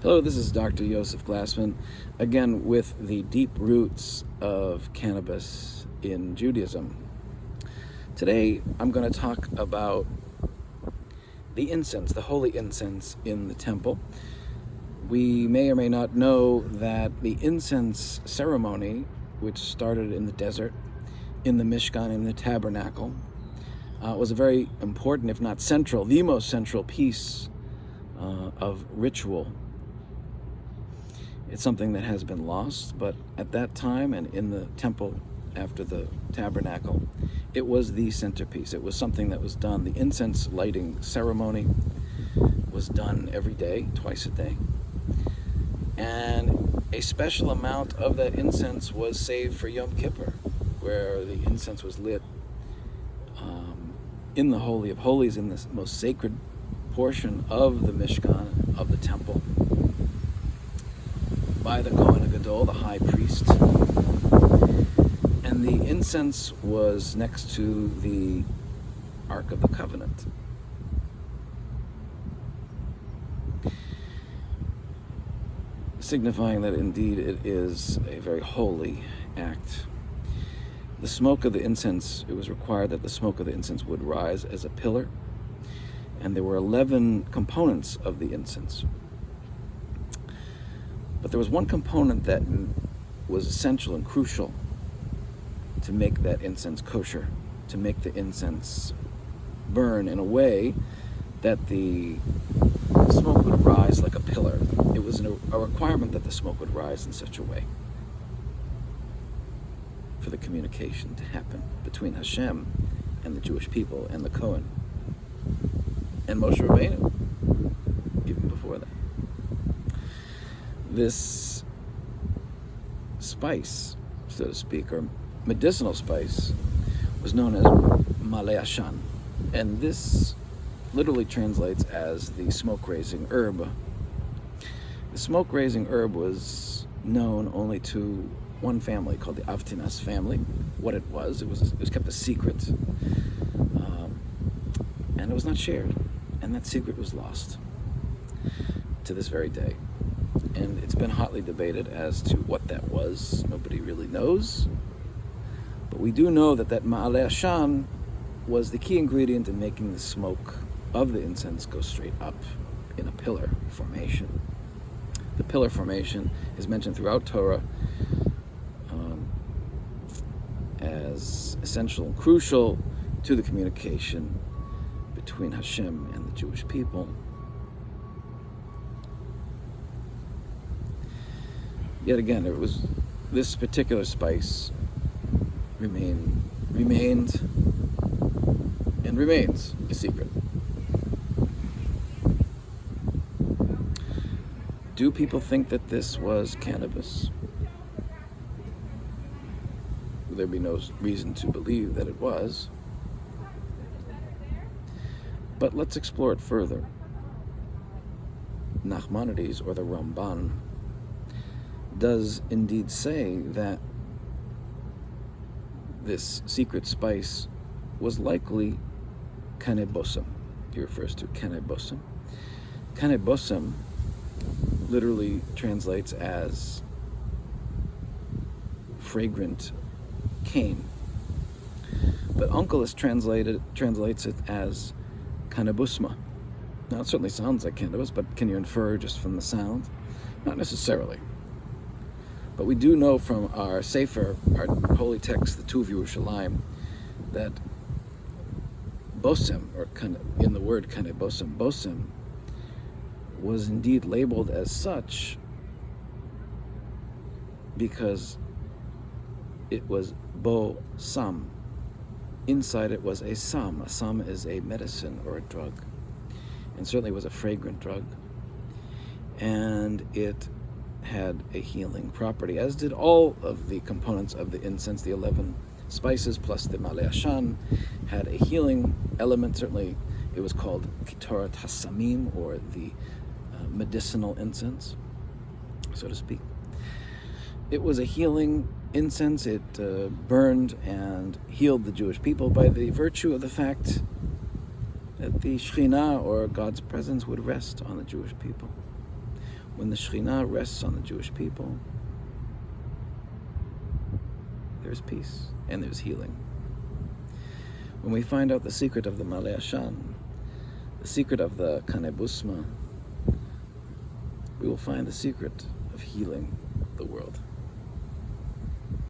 Hello, this is Dr. Yosef Glassman, again with the deep roots of cannabis in Judaism. Today, I'm going to talk about the incense, the holy incense in the temple. We may or may not know that the incense ceremony, which started in the desert, in the Mishkan, in the tabernacle, was a very important, if not central, the most central piece of ritual. It's something that has been lost, but at that time and in the temple after the tabernacle, it was the centerpiece. It was something that was done. The incense lighting ceremony was done every day, twice a day. And a special amount of that incense was saved for Yom Kippur, where the incense was lit in the Holy of Holies, in the most sacred portion of the Mishkan, of the temple, by the Kohen Gadol, the high priest. And the incense was next to the Ark of the Covenant. Signifying that indeed it is a very holy act. The smoke of the incense, it was required that the smoke of the incense would rise as a pillar, and there were 11 components of the incense. But there was one component that was essential and crucial to make that incense kosher, to make the incense burn in a way that the smoke would rise like a pillar. It was a requirement that the smoke would rise in such a way for the communication to happen between Hashem and the Jewish people and the Kohen and Moshe Rabbeinu, even before that. This spice, so to speak, or medicinal spice, was known as Malei Ashan, and this literally translates as the smoke-raising herb. The smoke-raising herb was known only to one family called the Avtinas family. What it was kept a secret, and it was not shared, and that secret was lost to this very day. And it's been hotly debated as to what that was. Nobody really knows. But we do know that Ma'aleh Ashan was the key ingredient in making the smoke of the incense go straight up in a pillar formation. The pillar formation is mentioned throughout Torah as essential and crucial to the communication between Hashem and the Jewish people. Yet again, it was this particular spice remained and remains a secret. Do people think that this was cannabis? Would there be no reason to believe that it was? But let's explore it further. Nachmanides, or the Ramban, does indeed say that this secret spice was likely cannabosum. He refers to cannabosum. Cannabosum literally translates as fragrant cane, but Onkelos translates it as cannabusma. Now it certainly sounds like cannabis, but can you infer just from the sound? Not necessarily. But we do know from our Sefer, our holy text, the Tuv Yerushalayim, that bosem, or in the word cannabosum, bosem, was indeed labeled as such because it was bo-sam. Inside it was a sam. A sam is a medicine or a drug, and certainly was a fragrant drug. And it had a healing property, as did all of the components of the incense. The 11 spices plus the Malei Ashan had a healing element. Certainly it was called Kitorat Hasamim, or the medicinal incense, so to speak. It was a healing incense. It burned and healed the Jewish people by the virtue of the fact that the Shekhinah, or God's presence, would rest on the Jewish people. When the Shekhinah rests on the Jewish people, there's peace and there's healing. When we find out the secret of the Malei Ashan, the secret of the Cannabis, we will find the secret of healing the world.